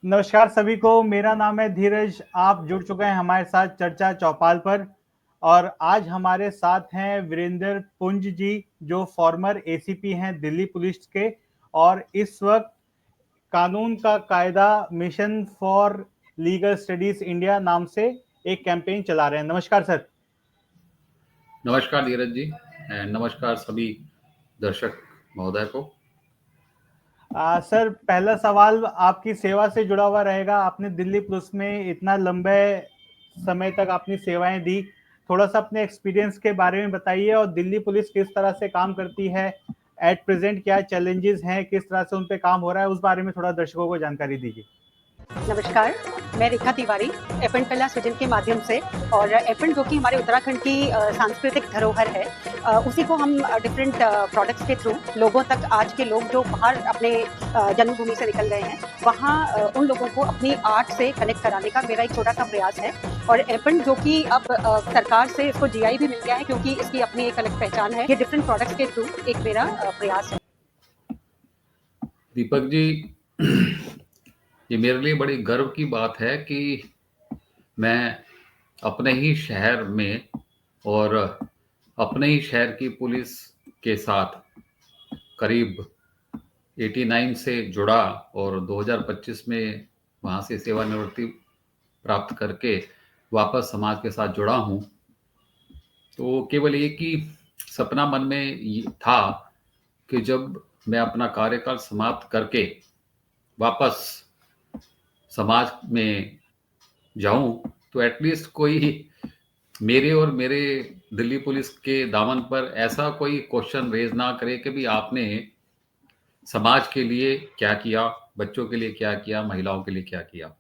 नमस्कार सभी को, मेरा नाम है धीरज। आप जुड़ चुके हैं हमारे साथ चर्चा चौपाल पर। और आज हमारे साथ हैं वीरेंद्र पुंज जी, जो फॉर्मर एसीपी हैं दिल्ली पुलिस के, और इस वक्त कानून का कायदा mission for legal studies India नाम से एक कैंपेन चला रहे हैं। नमस्कार सर। नमस्कार धीरज जी, नमस्कार सभी दर्शक महोदय को। सर, पहला सवाल आपकी सेवा से जुड़ा हुआ रहेगा। आपने दिल्ली पुलिस में इतना लंबे समय तक अपनी सेवाएं दी। थोड़ा सा अपने एक्सपीरियंस के बारे में बताइए, और दिल्ली पुलिस किस तरह से काम करती है, एट प्रेजेंट क्या चैलेंजेस हैं, किस तरह से उन पे काम हो रहा है, उस बारे में थोड़ा दर्शकों को जानकारी दीजिए। नमस्कार, मैं रेखा तिवारी एफ.एन. कला सृजन के माध्यम से, और एफ.एन. जो कि हमारे उत्तराखंड की सांस्कृतिक धरोहर है, उसी को हम डिफरेंट प्रोडक्ट्स के थ्रू लोगों तक, आज के लोग जो बाहर अपने जन्मभूमि से निकल गए हैं, वहाँ उन लोगों को अपनी आर्ट से कनेक्ट कराने का मेरा एक छोटा सा प्रयास है। और एफ.एन. जो कि अब सरकार से इसको जीआई भी मिल गया है, क्योंकि इसकी अपनी एक अलग पहचान है। ये डिफरेंट प्रोडक्ट्स के थ्रू एक मेरा प्रयास है। दीपक जी, ये मेरे लिए बड़ी गर्व की बात है कि मैं अपने ही शहर में और अपने ही शहर की पुलिस के साथ करीब 89 से जुड़ा, और 2025 में वहाँ से सेवानिवृत्ति प्राप्त करके वापस समाज के साथ जुड़ा हूँ। तो केवल एक ही सपना मन में था कि जब मैं अपना कार्यकाल समाप्त करके वापस समाज में जाऊं, तो एटलीस्ट कोई मेरे और मेरे दिल्ली पुलिस के दामन पर ऐसा कोई क्वेश्चन रेज ना करे कि भी आपने समाज के लिए क्या किया, बच्चों के लिए क्या किया, महिलाओं के लिए क्या किया।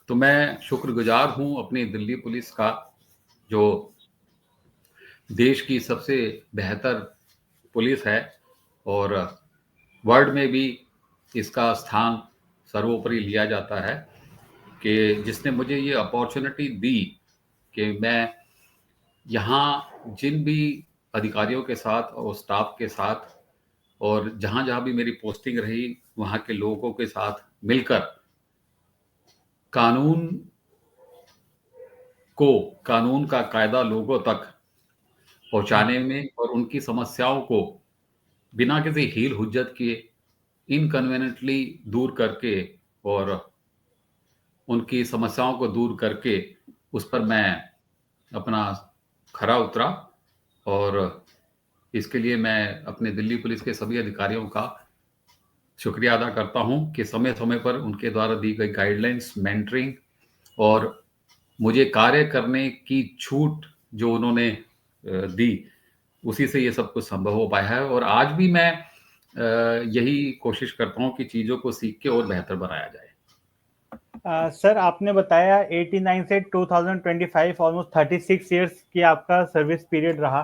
तो मैं शुक्रगुजार हूं अपनी दिल्ली पुलिस का, जो देश की सबसे बेहतर पुलिस है, और वर्ल्ड में भी इसका स्थान सर्वोपरि लिया जाता है, कि जिसने मुझे ये अपॉर्चुनिटी दी कि मैं यहाँ जिन भी अधिकारियों के साथ और स्टाफ के साथ, और जहाँ जहाँ भी मेरी पोस्टिंग रही, वहाँ के लोगों के साथ मिलकर कानून कानून का कायदा लोगों तक पहुँचाने में, और उनकी समस्याओं को बिना किसी हील हुज्जत के इनकन्वीनियंटली दूर करके, और उनकी समस्याओं को दूर करके उस पर मैं अपना खरा उतरा। और इसके लिए मैं अपने दिल्ली पुलिस के सभी अधिकारियों का शुक्रिया अदा करता हूं कि समय समय पर उनके द्वारा दी गई गाइडलाइंस, मेंटरिंग और मुझे कार्य करने की छूट जो उन्होंने दी, उसी से ये सब कुछ संभव हो पाया है। और आज भी मैं यही कोशिश करता हूं कि चीज़ों को सीख के और बेहतर बनाया जाए। सर, आपने बताया 89 से 2025 ऑलमोस्ट 36 इयर्स की आपका सर्विस पीरियड रहा।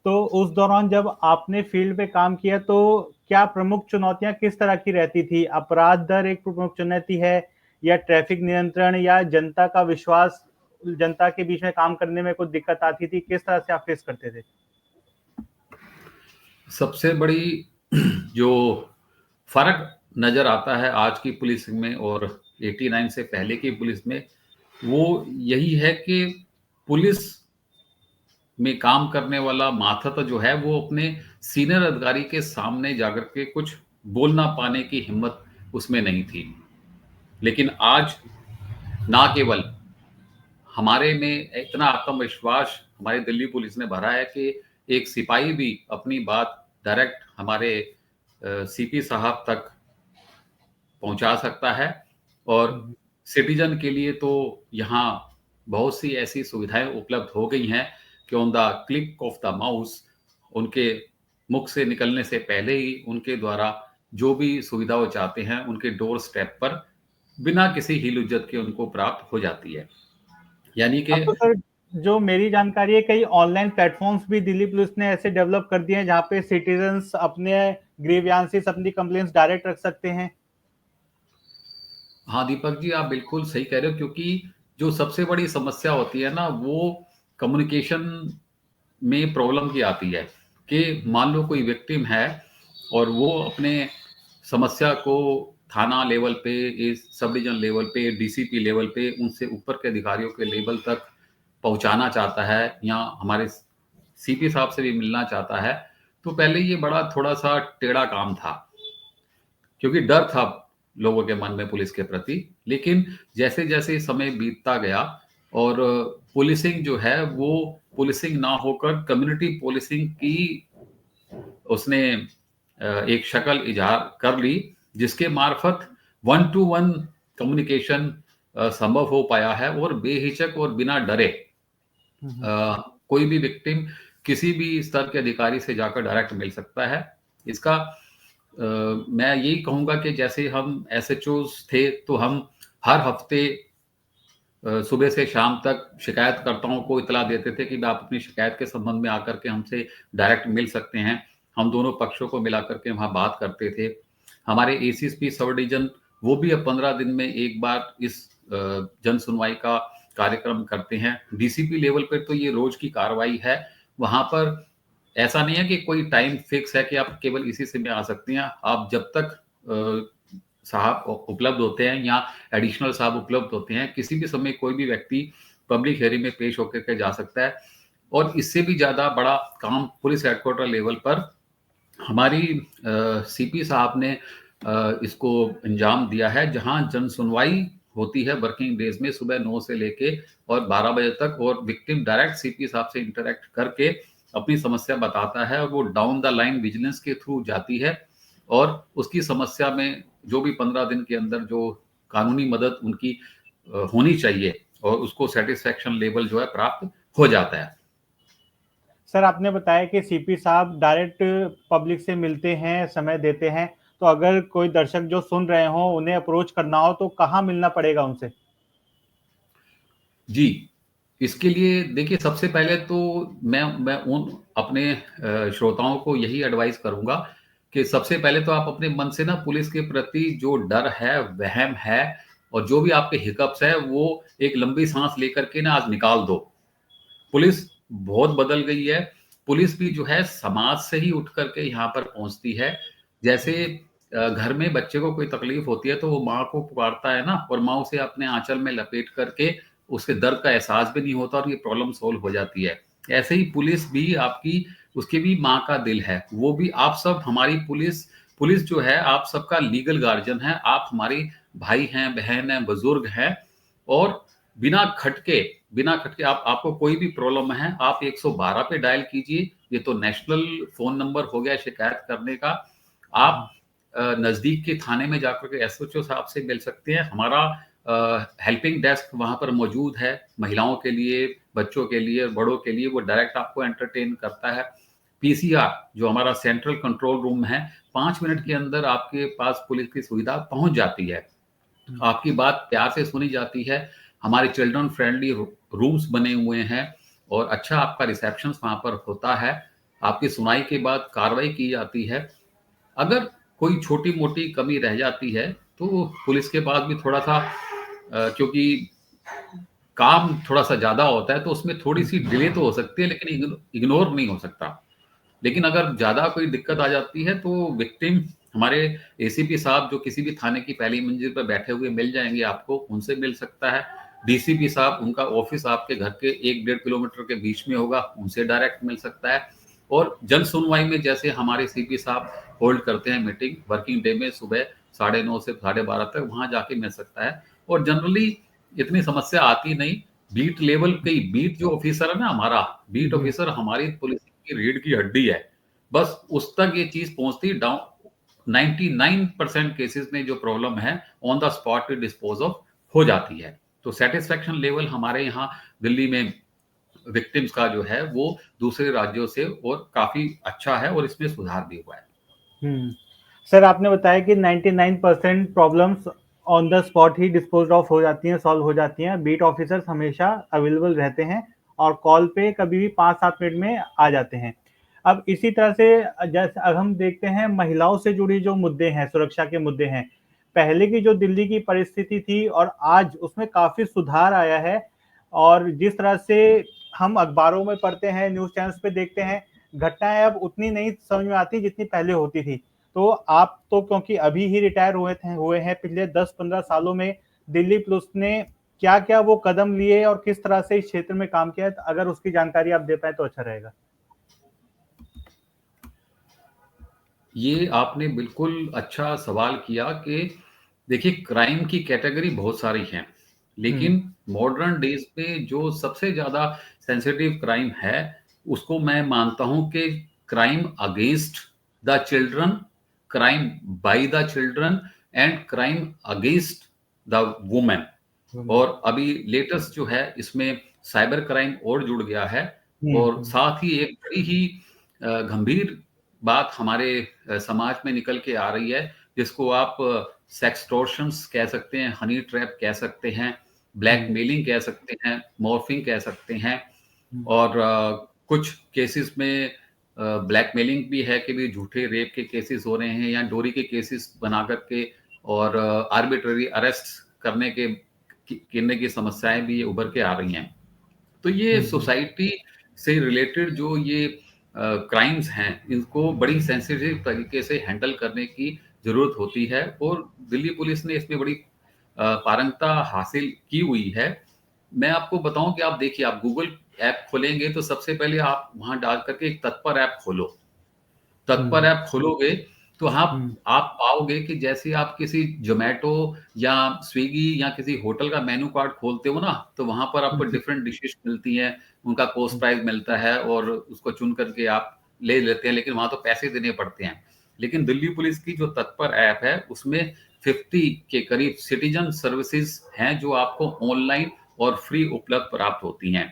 तो उस दौरान जब आपने फील्ड पे काम किया, तो क्या प्रमुख चुनौतियां किस तरह की रहती थी? अपराध दर एक प्रमुख चुनौती है, या ट्रैफिक नियंत्रण, या जनता का विश्वास, जनता के बीच में काम करने में कुछ दिक्कत आती थी? किस तरह से आप फेस करते थे? सबसे बड़ी जो फर्क नजर आता है आज की पुलिस में और 89 से पहले की पुलिस में, वो यही है कि पुलिस में काम करने वाला माथाता जो है, वो अपने सीनियर अधिकारी के सामने जाकर के कुछ बोलना पाने की हिम्मत उसमें नहीं थी। लेकिन आज ना केवल हमारे में इतना आत्मविश्वास हमारी दिल्ली पुलिस ने भरा है कि एक सिपाही भी अपनी बात डायरेक्ट हमारे सीपी साहब तक पहुंचा सकता है। और सिटीजन के लिए तो यहाँ बहुत सी ऐसी सुविधाएं उपलब्ध हो गई हैं कि on the click of the mouse, उनके मुख से निकलने से पहले ही उनके द्वारा जो भी सुविधा वो चाहते हैं, उनके डोर स्टेप पर बिना किसी हील हुज्जत के उनको प्राप्त हो जाती है। यानी कि अब तो सर, जो मेरी जानकारी है, कई ऑनलाइन प्लेटफॉर्म्स भी दिल्ली पुलिस ने ऐसे डेवलप कर दिए हैं जहाँ पे सिटीजन्स अपने ग्रीवियांसेस, अपनी कंप्लेंट्स डायरेक्ट रख सकते हैं। हाँ दीपक जी, आप बिल्कुल सही कह रहे हो, क्योंकि जो सबसे बड़ी समस्या होती है ना, वो कम्युनिकेशन में प्रॉब्लम की आती है। कि मान लो कोई विक्टिम है और वो अपने समस्या को थाना लेवल पे, इस सब डिवीजन लेवल पे, डीसीपी लेवल पे, उनसे ऊपर के अधिकारियों के लेवल तक पहुंचाना चाहता है या हमारे सीपी साहब से भी मिलना चाहता है, तो पहले ये बड़ा थोड़ा सा टेढ़ा काम था, क्योंकि डर था लोगों के मन में पुलिस के प्रति। लेकिन जैसे जैसे समय बीतता गया और पुलिसिंग जो है वो पुलिसिंग ना होकर कम्युनिटी पुलिसिंग की उसने एक शक्ल इजार कर ली, जिसके मार्फत 1 to 1 कम्युनिकेशन संभव हो पाया है और बेहिचक और बिना डरे कोई भी विक्टिम किसी भी स्तर के अधिकारी से जाकर डायरेक्ट मिल सकता है। इसका मैं यही कहूंगा कि जैसे हम एसएचओस थे तो हम हर हफ्ते सुबह से शाम तक शिकायतकर्ताओं को इतला देते थे कि आप अपनी शिकायत के संबंध में आकर के हमसे डायरेक्ट मिल सकते हैं। हम दोनों पक्षों को मिला करके वहाँ बात करते थे। हमारे एसीएसपी सब डिवीजन वो भी अब 15 दिन में एक बार इस जन सुनवाई का कार्यक्रम करते हैं। डीसीपी लेवल पर तो ये रोज की कार्रवाई है। वहाँ पर ऐसा नहीं है कि कोई टाइम फिक्स है कि आप केवल इसी समय आ सकते हैं। आप जब तक साहब उपलब्ध होते हैं या एडिशनल साहब उपलब्ध होते हैं, किसी भी समय कोई भी व्यक्ति पब्लिक हेयरिंग में पेश होकर के जा सकता है। और इससे भी ज्यादा बड़ा काम पुलिस हेडक्वार्टर लेवल पर हमारी सीपी साहब ने इसको अंजाम दिया है, जहां जन सुनवाई होती है वर्किंग डेज में सुबह 9 से लेके और 12 बजे तक, और विक्टिम डायरेक्ट सीपी साहब से इंटरेक्ट करके अपनी समस्या बताता है और वो डाउन द लाइन विजिलेंस के थ्रू जाती है और उसकी समस्या में जो भी 15 दिन के अंदर जो कानूनी मदद उनकी होनी चाहिए और उसको सेटिस्फेक्शन लेवल जो है प्राप्त हो जाता है। सर आपने बताया कि सीपी साहब डायरेक्ट पब्लिक से मिलते हैं, समय देते हैं, तो अगर कोई दर्शक जो सुन रहे हो उन्हें अप्रोच करना हो तो कहाँ मिलना पड़ेगा उनसे? जी, इसके लिए देखिए सबसे पहले तो मैं उन अपने श्रोताओं को यही एडवाइस करूंगा कि सबसे पहले तो आप अपने मन से ना पुलिस के प्रति जो डर है, वहम है और जो भी आपके हिकअप्स है वो एक लंबी सांस लेकर के ना आज निकाल दो। पुलिस बहुत बदल गई है। पुलिस भी जो है समाज से ही उठ करके यहाँ पर पहुंचती है। जैसे घर में बच्चे को कोई तकलीफ होती है तो वो माँ को पुकारता है ना, और माँ उसे अपने आंचल में लपेट करके उसके दर्द का एहसास भी नहीं होता और ये प्रॉब्लम सोल्व हो जाती है। ऐसे ही पुलिस भी आपकी उसकी भी माँ का दिल है। वो भी आप सब हमारी पुलिस पुलिस जो है आप सबका लीगल गार्जियन है। आप हमारी भाई हैं, बहन हैं, बुजुर्ग हैं और बिना खटके आपको कोई भी प्रॉब्लम है आप 112 पे डायल कीजिए। ये तो नेशनल फोन नंबर हो गया शिकायत करने का। आप नजदीक के थाने में जाकर के एसएचओ साहब से मिल सकते हैं। हमारा हेल्पिंग डेस्क वहां पर मौजूद है, महिलाओं के लिए, बच्चों के लिए, बड़ों के लिए। वो डायरेक्ट आपको एंटरटेन करता है। पीसीआर जो हमारा सेंट्रल कंट्रोल रूम है, 5 मिनट के अंदर आपके पास पुलिस की सुविधा पहुंच जाती है। आपकी बात प्यार से सुनी जाती है। हमारे चिल्ड्रन फ्रेंडली रूम्स बने हुए हैं और अच्छा आपका रिसेप्शन वहां पर होता है। आपकी सुनाई के बाद कार्रवाई की जाती है। अगर कोई छोटी मोटी कमी रह जाती है तो पुलिस के पास भी थोड़ा सा क्योंकि काम थोड़ा सा ज्यादा होता है तो उसमें थोड़ी सी डिले तो हो सकती है, लेकिन इग्नोर नहीं हो सकता। लेकिन अगर ज्यादा कोई दिक्कत आ जाती है तो विक्टिम हमारे एसीपी साहब जो किसी भी थाने की पहली मंजिल पर बैठे हुए मिल जाएंगे, आपको उनसे मिल सकता है। डीसीपी साहब, उनका ऑफिस आपके घर के 1-1.5 किलोमीटर के बीच में होगा, उनसे डायरेक्ट मिल सकता है। और जन सुनवाई में जैसे हमारे सीपी साहब होल्ड करते हैं मीटिंग वर्किंग डे में सुबह 9:30 से 12:30 तक, वहां जाके मिल सकता है। और जनरली इतनी समस्या आती नहीं। बीट लेवल की बीट जो ऑफिसर है ना, हमारा बीट ऑफिसर हमारी पुलिस की रीढ़ की हड्डी है। बस उस तक ये चीज पहुंचती डाउन 99% केसेस में जो प्रॉब्लम है on the spot dispose of हो जाती है। तो सेटिस्फेक्शन लेवल हमारे यहाँ दिल्ली में विक्टिम्स का जो है वो दूसरे राज्यों से और काफी अच्छा है और इसमें सुधार भी हुआ है। सर आपने बताया कि 99% problems on the spot he dispose of हो जाती हैं, सॉल्व हो जाती हैं। बीट ऑफिसर्स हमेशा अवेलेबल रहते हैं और कॉल पे कभी भी 5-7 मिनट में आ जाते हैं। अब इसी तरह से जैसे अब हम देखते हैं महिलाओं से जुड़ी जो मुद्दे हैं, सुरक्षा के मुद्दे हैं, पहले की जो दिल्ली की परिस्थिति थी और आज उसमें काफी सुधार आया है। और जिस तरह से हम अखबारों में पढ़ते हैं, न्यूज चैनल्स पे देखते हैं, घटनाएं अब उतनी नहीं समझ में आती जितनी पहले होती थी। तो आप तो क्योंकि अभी ही रिटायर हुए हैं, पिछले 10-15 सालों में दिल्ली पुलिस ने क्या क्या वो कदम लिए और किस तरह से इस क्षेत्र में काम किया है, अगर उसकी जानकारी आप दे पाए तो अच्छा रहेगा। ये आपने बिल्कुल अच्छा सवाल किया कि देखिए क्राइम की कैटेगरी बहुत सारी हैं, लेकिन मॉडर्न डेज पे जो सबसे ज़्यादा सेंसिटिव क्राइम है, उसको मैं मानता हूँ कि crime against the children, crime by the children and crime against the women. और अभी लेटेस्ट जो है इसमें साइबर क्राइम और जुड़ गया है, और साथ ही एक बड़ी ही गंभीर बात हमारे समाज में निकल के आ रही है, जिसको आप सेक्सटॉर्शंस कह सकते हैं, हनी ट्रैप कह सकते हैं, ब्लैकमेलिंग कह सकते हैं, मॉर्फिंग कह सकते हैं। और कुछ केसेस में ब्लैकमेलिंग भी है कि भी झूठे रेप के केसेस हो रहे हैं या डोरी के केसेस बना करके और आर्बिट्ररी अरेस्ट करने की समस्याएं भी उभर के आ रही हैं। तो ये सोसाइटी से रिलेटेड जो ये क्राइम्स हैं, इनको बड़ी सेंसिटिव तरीके से हैंडल करने की जरूरत होती है, और दिल्ली पुलिस ने इसमें बड़ी पारंगता हासिल की हुई है। मैं आपको बताऊं कि आप देखिए, आप गूगल ऐप खोलेंगे तो सबसे पहले आप वहां डाल करके एक तत्पर ऐप खोलो। तत्पर ऐप खोलोगे तो आप पाओगे कि जैसे आप किसी जोमेटो या स्विगी या किसी होटल का मेनू कार्ड खोलते हो ना, तो वहां पर आपको डिफरेंट डिशेस मिलती हैं, उनका कॉस्ट प्राइस मिलता है और उसको चुन करके आप ले लेते हैं, लेकिन वहां तो पैसे देने पड़ते हैं। लेकिन दिल्ली पुलिस की जो तत्पर ऐप है उसमें 50 के करीब सिटीजन सर्विसेज हैं जो आपको ऑनलाइन और फ्री उपलब्ध प्राप्त होती हैं।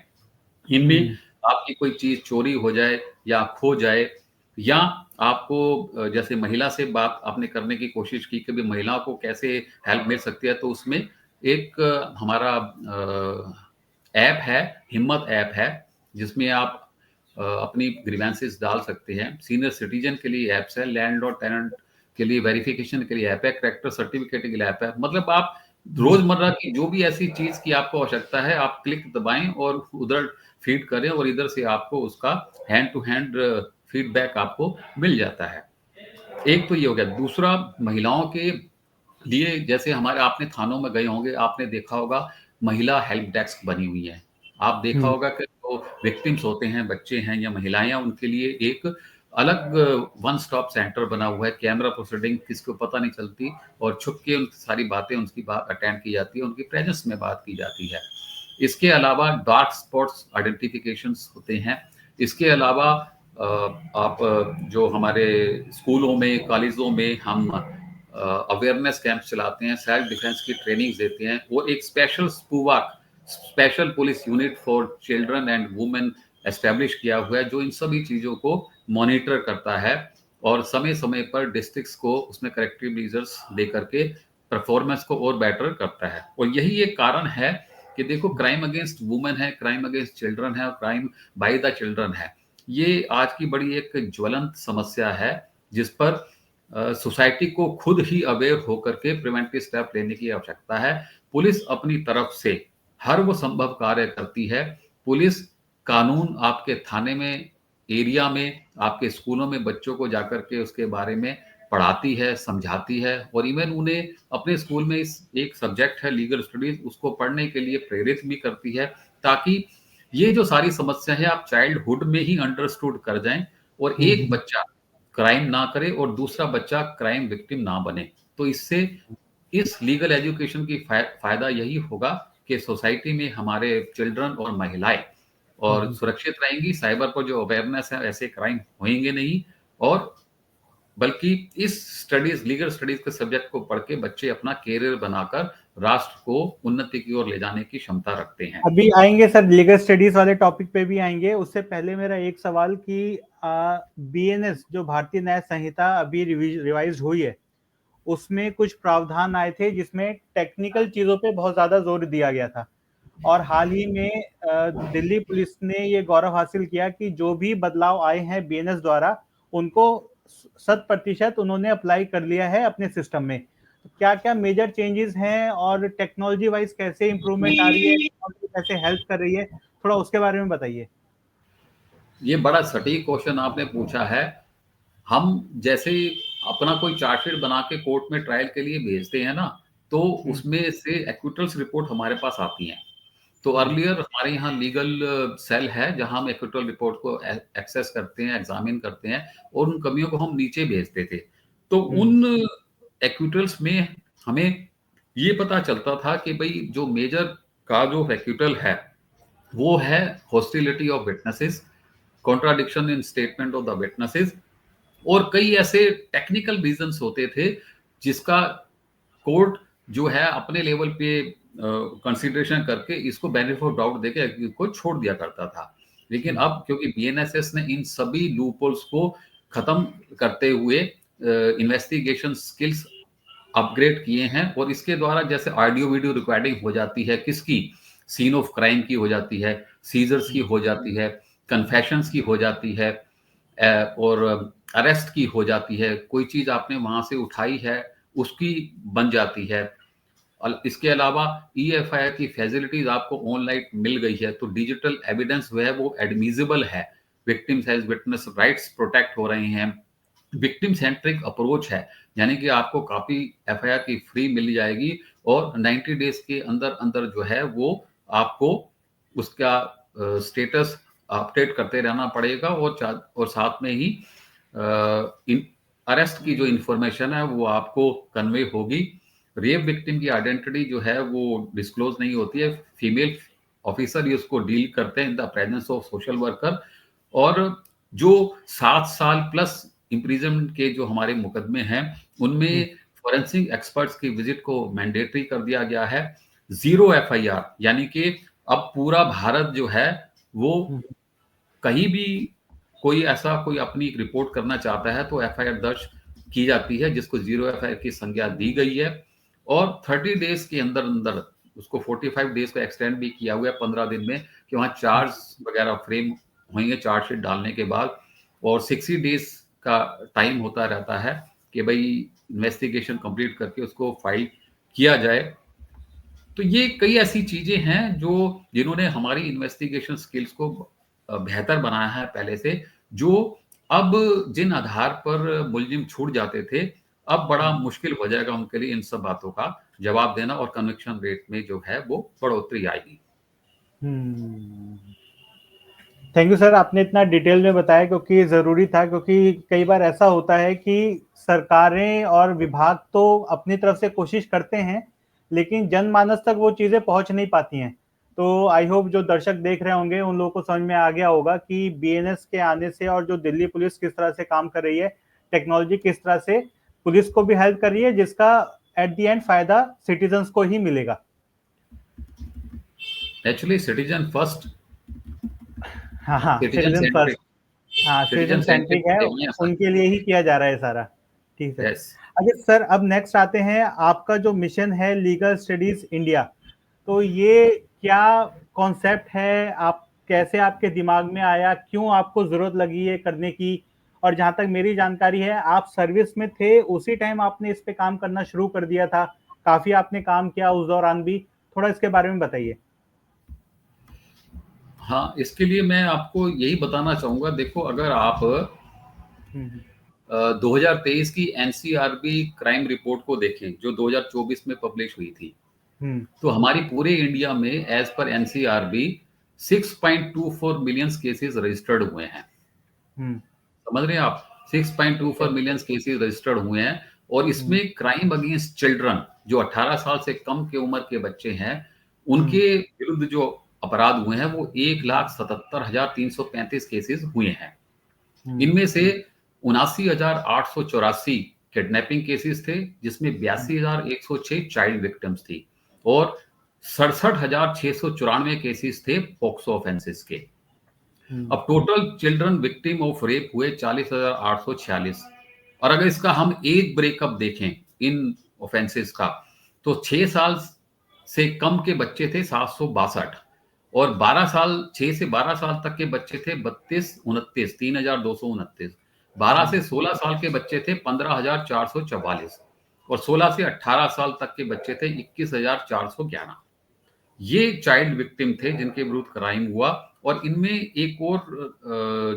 इनमें आपकी कोई चीज चोरी हो जाए या खो जाए, या आपको जैसे महिला से बात आपने करने की कोशिश की कि भी महिलाओं को कैसे हेल्प मिल सकती है, तो उसमें एक हमारा ऐप है, हिम्मत ऐप है, जिसमें आप अपनी ग्रीवेंसेस डाल सकते हैं। सीनियर सिटीजन के लिए ऐप्स है, लैंड और टेनेंट के लिए वेरिफिकेशन के लिए ऐप है, करेक्टर सर्टिफिकेट के लिए ऐप है। मतलब आप रोजमर्रा की जो भी ऐसी चीज की आपको आवश्यकता है, आप क्लिक दबाएं और उधर फीड करें, और इधर से आपको उसका हैंड टू हैंड फीडबैक आपको मिल जाता है। एक तो ये हो गया। दूसरा, महिलाओं के लिए जैसे हमारे, आपने थानों में गए होंगे, आपने देखा होगा महिला हेल्प डेस्क बनी हुई है। आप देखा होगा कि जो विक्टिम्स होते हैं, बच्चे हैं या महिलाएं, उनके लिए एक अलग वन स्टॉप सेंटर बना हुआ है। कैमरा प्रोसीडिंग किसी को पता नहीं चलती, और छुप के उनकी सारी बातें, उनकी बात अटेंड की जाती है, उनकी प्रेजेंस में बात की जाती है। इसके अलावा डार्क स्पॉट्स आइडेंटिफिकेशंस होते हैं। इसके अलावा आप जो हमारे स्कूलों में, कॉलेजों में हम अवेयरनेस कैंप चलाते हैं, सेल्फ डिफेंस की ट्रेनिंग देते हैं, वो एक स्पेशल स्पूवाक, special police unit for children and women establish किया हुआ है, जो इन सभी चीजों को मॉनिटर करता है और समय समय पर डिस्ट्रिक्ट्स को उसमें करेक्टिव मेजर्स दे करके परफॉर्मेंस को और बेटर करता है। और यही एक कारण है कि देखो, क्राइम अगेंस्ट वुमेन है, क्राइम अगेंस्ट चिल्ड्रन है और क्राइम बाय द चिल्ड्रन है। ये आज की बड़ी एक ज्वलंत समस्या है, जिस पर सोसाइटी को खुद ही अवेयर होकर के प्रिवेंटिव स्टेप लेने की आवश्यकता है। पुलिस अपनी तरफ से हर वो संभव कार्य करती है। पुलिस कानून आपके थाने में, एरिया में, आपके स्कूलों में बच्चों को जाकर के उसके बारे में पढ़ाती है, समझाती है, और इवन उन्हें अपने स्कूल में इस एक सब्जेक्ट है लीगल स्टडीज, उसको पढ़ने के लिए प्रेरित भी करती है, ताकि ये जो सारी समस्या है आप चाइल्डहुड में ही अंडरस्टूड कर जाएं, और एक बच्चा क्राइम ना करे और दूसरा बच्चा क्राइम विक्टिम ना बने। तो इससे इस लीगल एजुकेशन की फायदा यही होगा कि सोसाइटी में हमारे चिल्ड्रन और महिलाएं और सुरक्षित रहेंगी। साइबर पर जो अवेयरनेस है, ऐसे क्राइम होंगे नहीं, और बल्कि इस स्टडीज, लीगल स्टडीज के सब्जेक्ट को पढ़ के बच्चे अपना कैरियर बनाकर राष्ट्र को उन्नति की ओर ले जाने की क्षमता रखते हैं। अभी आएंगे सर, लीगल स्टडीज वाले टॉपिक पे भी आएंगे। उससे पहले मेरा एक सवाल कि बीएनएस जो भारतीय न्याय संहिता अभी रिवाइज हुई है, उसमें कुछ प्रावधान आए थे जिसमें टेक्निकल चीजों पे बहुत ज्यादा जोर दिया गया था, और हाल ही में दिल्ली पुलिस ने ये गौरव हासिल किया कि जो भी बदलाव आए हैं बीएनएस द्वारा, उनको 100% उन्होंने अप्लाई कर लिया है अपने सिस्टम में। तो क्या क्या मेजर चेंजेस हैं और टेक्नोलॉजी वाइज कैसे इंप्रूवमेंट आ रही है, कैसे हेल्प कर रही है, थोड़ा उसके बारे में बताइए। ये बड़ा सटीक क्वेश्चन आपने पूछा है। हम जैसे ही अपना कोई चार्जशीट बना के कोर्ट में ट्रायल के लिए भेजते हैं ना, तो उसमें से एक्विटल्स रिपोर्ट हमारे पास आती हैं। तो अर्लियर हमारे यहाँ लीगल सेल है जहां हम एक्विटल रिपोर्ट को एक्सेस करते हैं, एग्जामिन करते हैं और उन कमियों को हम नीचे भेजते थे। तो उन एक्विटल्स में हमें ये पता चलता था कि भाई जो मेजर का जो एक्विटल है वो है hostility of witnesses, contradiction in statement of the witnesses, और कई ऐसे टेक्निकल रीजंस होते थे जिसका कोर्ट जो है अपने लेवल पे कंसीडरेशन करके इसको बेनिफिट ऑफ डाउट देके को छोड़ दिया करता था। लेकिन अब क्योंकि बीएनएसएस ने इन सभी लूपहोल्स को खत्म करते हुए इन्वेस्टिगेशन स्किल्स अपग्रेड किए हैं, और इसके द्वारा जैसे ऑडियो वीडियो रिकॉर्डिंग हो जाती है, किसकी, सीन ऑफ क्राइम की हो जाती है, सीजर्स की हो जाती है, कन्फेशंस की हो जाती है, और अरेस्ट की हो जाती है, कोई चीज आपने वहां से उठाई है उसकी बन जाती है। और इसके अलावा ईएफआईआर की फैसिलिटीज आपको ऑनलाइन मिल गई है, तो डिजिटल एविडेंस जो है वो एडमिजिबल है, victims as witness rights protect हो रहे हैं, विक्टिम सेंट्रिक अप्रोच है, यानी कि आपको कॉपी एफआईआर की फ्री मिल जाएगी और 90 डेज के अंदर अंदर जो है वो आपको उसका स्टेटस अपडेट करते रहना पड़ेगा, और साथ में ही अरेस्ट की जो इंफॉर्मेशन है वो आपको कन्वे होगी। रेप विक्टिम की आइडेंटिटी जो है वो डिस्क्लोज नहीं होती है, फीमेल ऑफिसर ही उसको डील करते हैं in the presence of social worker. और जो 7 साल प्लस इम्प्रिजनमेंट के जो हमारे मुकदमे हैं उनमें फॉरेंसिक एक्सपर्ट्स की विजिट को मैंडेटरी कर दिया गया है। 0 एफआईआर, यानी कि अब पूरा भारत जो है वो कहीं भी कोई अपनी रिपोर्ट करना चाहता है तो एफआईआर दर्ज की जाती है, जिसको 0 एफआईआर की संज्ञा दी गई है। और 30 डेज के अंदर अंदर उसको 45 डेज को एक्सटेंड भी किया हुआ है 15 दिन में, कि वहाँ चार्ज वगैरह फ्रेम होंगे चार्जशीट डालने के बाद, और 60 डेज का टाइम होता रहता है कि भाई इन्वेस्टिगेशन कंप्लीट करके उसको फाइल किया जाए। तो ये कई ऐसी चीजें हैं जो जिन्होंने हमारी इन्वेस्टिगेशन स्किल्स को बेहतर बनाया है पहले से, जो अब जिन आधार पर मुलजिम छूट जाते थे अब बड़ा मुश्किल हो जाएगा उनके लिए इन सब बातों का जवाब देना, और कन्विक्शन रेट में जो है वो बढ़ोतरी आएगी। थैंक यू सर, आपने इतना डिटेल में बताया क्योंकि ज़रूरी था, क्योंकि कई बार ऐसा होता है कि सरकारें और विभाग तो अपनी तरफ से कोशिश करते हैं लेकिन जनमानस तक वो चीज़ें पहुंच नहीं पाती हैं। तो आई होप जो दर्शक देख रहे होंगे उन लोगों को समझ में आ गया होगा कि बीएनएस के आने से और जो दिल्ली पुलिस किस तरह से काम कर रही है, टेक्नोलॉजी किस तरह से पुलिस को भी हेल्प कर रही है, जिसका एट द एंड फायदा सिटीजन्स को ही मिलेगा। एक्चुअली सिटीजन फर्स्ट, हाँ, सिटीजन फर्स्ट, हाँ सिटीजन सेंट्रिक है, उनके लिए ही किया जा रहा है सारा। ठीक है। अच्छा सर, अब नेक्स्ट आते हैं, आपका जो मिशन है लीगल स्टडीज इंडिया, तो ये क्या कॉन्सेप्ट है, आप कैसे आपके दिमाग में आया, क्यों आपको जरूरत लगी है करने की, और जहां तक मेरी जानकारी है आप सर्विस में थे उसी टाइम आपने इस पे काम करना शुरू कर दिया था, काफी आपने काम किया उस दौरान भी, थोड़ा इसके बारे में बताइए। हाँ, इसके लिए मैं आपको यही बताना चाहूंगा, देखो अगर आप 2023 की एनसीआरबी क्राइम रिपोर्ट को देखें जो 2024 में पब्लिश हुई थी, तो हमारी पूरे इंडिया में as per NCRB 6.24 million cases registered हुए हैं। समझ रहे हैं आप, 6.24 मिलियन केसेस रजिस्टर्ड हुए हैं, और इसमें क्राइम अगेंस्ट चिल्ड्रन जो 18 साल से कम के उम्र के बच्चे हैं उनके विरुद्ध जो अपराध हुए हैं वो 1,77,335 केसेस हुए हैं। इनमें से 79,884 किडनैपिंग केसेस थे, जिसमें 82,106 चाइल्ड विक्टिम्स थी, और 67,694 केसेस थे पॉक्सो ऑफेंसेस के। अब total children victim of rape हुए 40,846, और अगर इसका हम एज ब्रेकअप देखें इन ऑफेंसेस का, तो 6 साल से कम के बच्चे थे 762, और 6 से 12 साल तक के बच्चे थे 3,229, 12 से 16 साल के बच्चे थे 15,444, और 16 से 18 साल तक के बच्चे थे 21,411। ये चाइल्ड विक्टिम थे जिनके विरुद्ध क्राइम हुआ। और इनमें एक और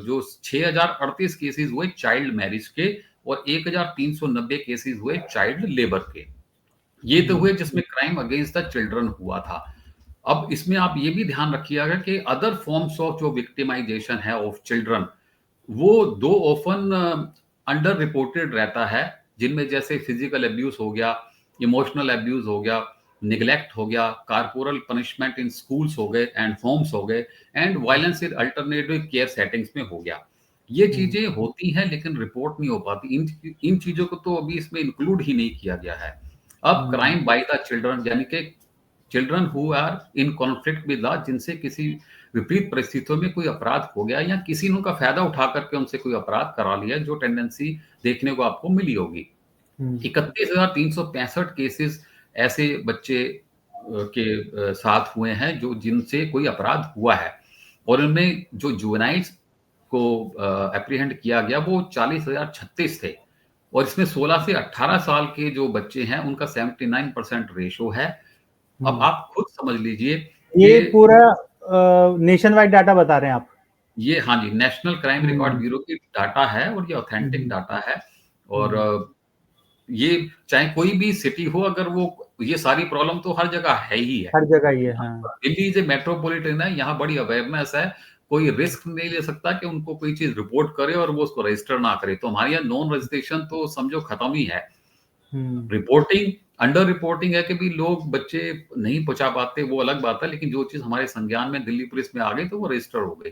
जो 6,038 केसेस हुए चाइल्ड मैरिज के, और 1390 केसेस हुए चाइल्ड लेबर के। ये तो हुए जिसमें क्राइम अगेंस्ट द चिल्ड्रन हुआ था। अब इसमें आप ये भी ध्यान रखिएगा कि अदर फॉर्म्स ऑफ जो विक्टिमाइजेशन है ऑफ चिल्ड्रन, वो दो ऑफन अंडर रिपोर्टेड रहता है, जिनमें जैसे फिजिकल अब्यूज हो गया, इमोशनल अब्यूज हो गया, निग्लेक्ट हो गया, कारपोरल पनिशमेंट इन स्कूल्स हो गए एंड होम्स हो गए, and violence in alternative care settings में हो गया। ये चीजें होती हैं लेकिन रिपोर्ट नहीं हो पाती। इन चीजों को तो अभी इसमें इंक्लूड ही नहीं किया गया है। अब क्राइम बाय द चिल्ड्रन, यानी कि children who are in conflict with law, जिनसे किसी विपरीत परिस्थितियों में कोई अपराध हो गया या किसी ने उनका फायदा उठा करके उनसे कोई अपराध करा लिया, जो टेंडेंसी देखने को आपको मिली होगी। 31,365 केसेस ऐसे बच्चे के साथ हुए हैं जो जिनसे कोई अपराध हुआ है, और उनमें जो जुवेनाइल्स को एप्रीहेंड किया गया वो 40,036 थे, और इसमें 16 से 18 साल के जो बच्चे हैं उनका 79% रेशो है। अब आप खुद समझ लीजिए, ये पूरा नेशन वाइड डाटा बता रहे हैं आप? ये हाँ जी, नेशनल क्राइम रिकॉर्ड ब्यूरो की डाटा है और ये ऑथेंटिक डाटा है। और ये चाहे कोई भी सिटी हो, अगर वो ये सारी प्रॉब्लम तो हर जगह है ही है, हर जगह ही है। हाँ। दिल्ली जो मेट्रोपॉलिटन है, यहाँ बड़ी अवेयरनेस है, कोई रिस्क नहीं ले सकता कि उनको कोई चीज रिपोर्ट करे और वो उसको रजिस्टर ना करे। तो हमारे यहाँ नॉन रजिस्ट्रेशन तो समझो खत्म ही है। रिपोर्टिंग, अंडर रिपोर्टिंग है कि भी लोग बच्चे नहीं पहुंचा पाते, वो अलग बात है, लेकिन जो चीज हमारे संज्ञान में दिल्ली पुलिस में आ गई तो वो रजिस्टर हो गई।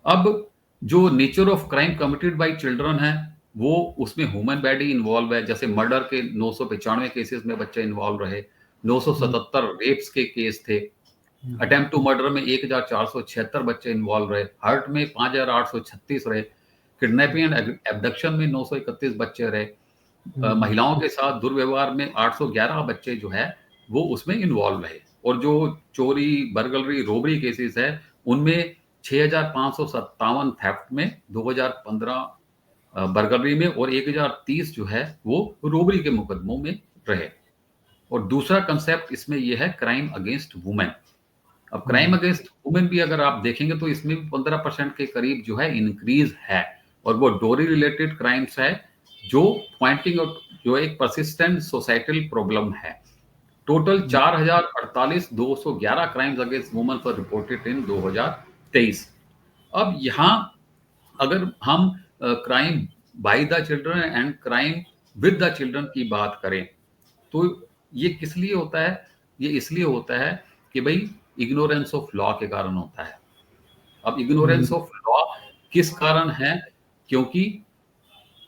अब जो nature of crime committed by children है, वो उसमें ह्यूमन बॉडी इन्वॉल्व है। जैसे मर्डर के 995 केसेस में बच्चे इन्वॉल्व रहे, 977 रेप्स के केस थे, अटेम्प्ट टू मर्डर में 1476 बच्चे इन्वॉल्व रहे, हर्ट में 5836 रहे, किडनैपिंग एंड एब्डक्शन में 931 बच्चे रहे, महिलाओं के साथ दुर्व्यवहार में 811 बच्चे जो है वो उसमें इन्वॉल्व रहे, और जो चोरी, बर्गलरी, रोबरी केसेस है उनमें 6557 थेफ्ट में, 2015 बर्गलरी में, और 1030 जो है वो रोबरी के मुकदमों में रहे। और दूसरा कंसेप्ट इसमें यह है क्राइम अगेंस्ट वुमेन। अब क्राइम अगेंस्ट वुमेन भी अगर आप देखेंगे तो इसमें भी 15% के करीब जो है इंक्रीज है, और वो डोरी रिलेटेड क्राइम्स है जो पॉइंटिंग आउट जो एक परसिस्टेंट सोसाइटल प्रॉब्लम है। Total 4,048,211 crimes against women for reported in 2023। अब यहाँ अगर हम crime by the children and crime with the children की बात करें तो ये किस लिए होता है? ये इसलिए होता है कि भाई इग्नोरेंस ऑफ लॉ के कारण होता है। अब इग्नोरेंस ऑफ लॉ किस कारण है? क्योंकि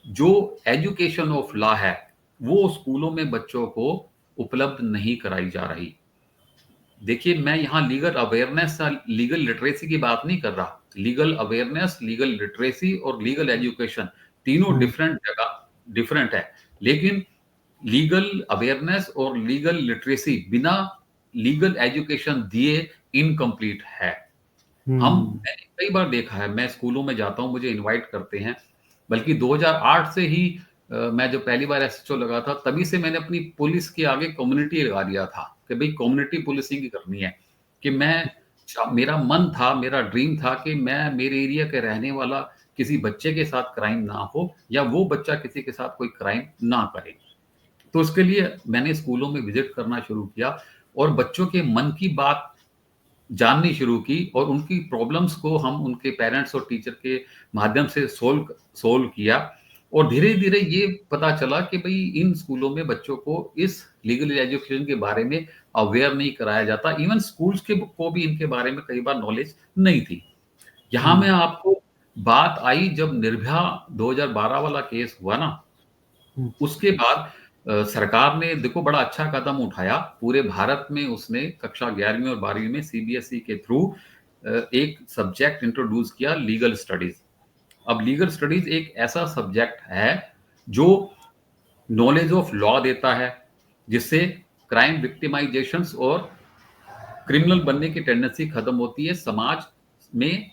जो एजुकेशन ऑफ लॉ है वो स्कूलों में बच्चों को उपलब्ध नहीं कराई जा रही। देखिए, मैं यहाँ लीगल अवेयरनेस, लीगल लिटरेसी की बात नहीं कर रहा। लीगल अवेयरनेस, लीगल लिटरेसी और लीगल एजुकेशन तीनों डिफरेंट है, लेकिन लीगल अवेयरनेस और लीगल लिटरेसी बिना लीगल एजुकेशन दिए इनकम्प्लीट है। मैंने कई बार देखा है, मैं स्कूलों में जाता हूं, मुझे इनवाइट करते हैं, बल्कि 2008 से ही मैं जो पहली बार एसएचओ लगा था तभी से मैंने अपनी पुलिस के आगे कम्युनिटी लगा दिया था कि भाई कम्युनिटी पुलिसिंग करनी है। कि मेरा मन था, मेरा ड्रीम था कि मैं मेरे एरिया के रहने वाला किसी बच्चे के साथ क्राइम ना हो, या वो बच्चा किसी के साथ कोई क्राइम ना करे। तो उसके लिए मैंने स्कूलों में विजिट करना शुरू किया और बच्चों के मन की बात जाननी शुरू की, और उनकी प्रॉब्लम्स को हम उनके पेरेंट्स और टीचर के माध्यम से सोल्व किया। और धीरे धीरे ये पता चला कि भाई इन स्कूलों में बच्चों को इस लीगल एजुकेशन के बारे में अवेयर नहीं कराया जाता। इवन स्कूल्स के को भी इनके बारे में कई बार नॉलेज नहीं थी। यहाँ में आपको बात आई जब निर्भया 2012 वाला केस हुआ ना, उसके बाद सरकार ने देखो बड़ा अच्छा कदम उठाया। पूरे भारत में उसने कक्षा 11वीं और 12वीं में सीबीएसई के थ्रू एक सब्जेक्ट इंट्रोड्यूस किया, लीगल स्टडीज। अब लीगल स्टडीज एक ऐसा सब्जेक्ट है जो नॉलेज ऑफ लॉ देता है, जिससे क्राइम विक्टिमाइजेशंस और क्रिमिनल बनने की टेंडेंसी खत्म होती है, समाज में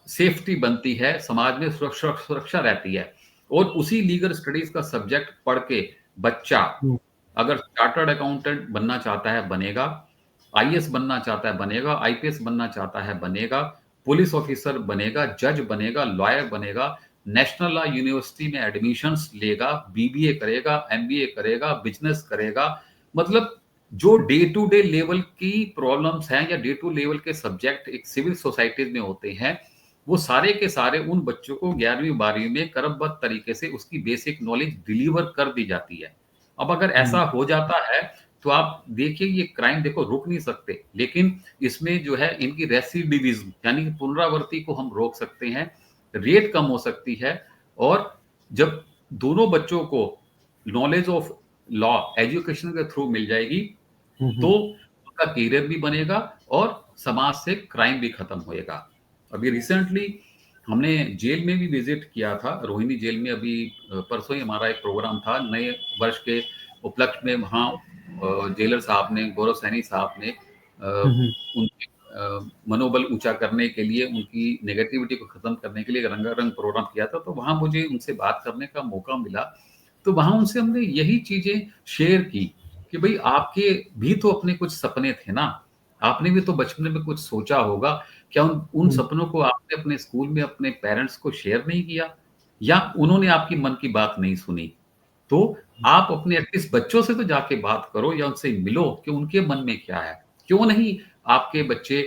सेफ्टी बनती है, समाज में सुरक्षा रहती है। और उसी लीगल स्टडीज का सब्जेक्ट पढ़ के बच्चा अगर चार्टर्ड अकाउंटेंट बनना चाहता है बनेगा, आईएएस बनना चाहता है बनेगा, आईपीएस बनना चाहता है बनेगा, पुलिस ऑफिसर बनेगा, जज बनेगा, लॉयर बनेगा, नेशनल लॉ यूनिवर्सिटी में एडमिशन्स लेगा, बीबीए करेगा, एमबीए करेगा, बिजनेस करेगा, मतलब जो डे टू डे लेवल की प्रॉब्लम्स हैं या डे टू लेवल के सब्जेक्ट एक सिविल सोसाइटीज में होते हैं, वो सारे के सारे उन बच्चों को 11वीं 12वीं में क्रमबद्ध तरीके से उसकी बेसिक नॉलेज डिलीवर कर दी जाती है। अब अगर ऐसा हो जाता है तो आप देखिए ये क्राइम देखो रुक नहीं सकते, लेकिन इसमें जो है इनकी रेसिडिविज्म यानी कि पुनरावृत्ति को हम रोक सकते हैं, रेट कम हो सकती है। और जब दोनों बच्चों को नॉलेज ऑफ लॉ एजुकेशन के थ्रू मिल जाएगी तो उनका करियर भी बनेगा और समाज से क्राइम भी खत्म होएगा। अभी रिसेंटली हमने जेल में भी विजिट किया था, रोहिणी जेल में अभी परसों ही हमारा एक प्रोग्राम था नए वर्ष के उपलक्ष्य में। वहाँ जेलर साहब ने, गौरव सैनी साहब ने उनके मनोबल ऊंचा करने के लिए, उनकी नेगेटिविटी को खत्म करने के लिए रंगारंग प्रोग्राम किया था। तो वहाँ मुझे उनसे बात करने का मौका मिला, तो वहाँ उनसे हमने यही चीजें शेयर की कि भाई आपके भी तो अपने कुछ सपने थे ना, आपने भी तो बचपन में कुछ सोचा होगा, क्या उन सपनों को आपने अपने स्कूल में अपने पेरेंट्स को शेयर नहीं किया या उन्होंने आपकी मन की बात नहीं सुनी? तो आप अपने एटलीस्ट बच्चों से तो जाके बात करो या उनसे मिलो कि उनके मन में क्या है। क्यों नहीं आपके बच्चे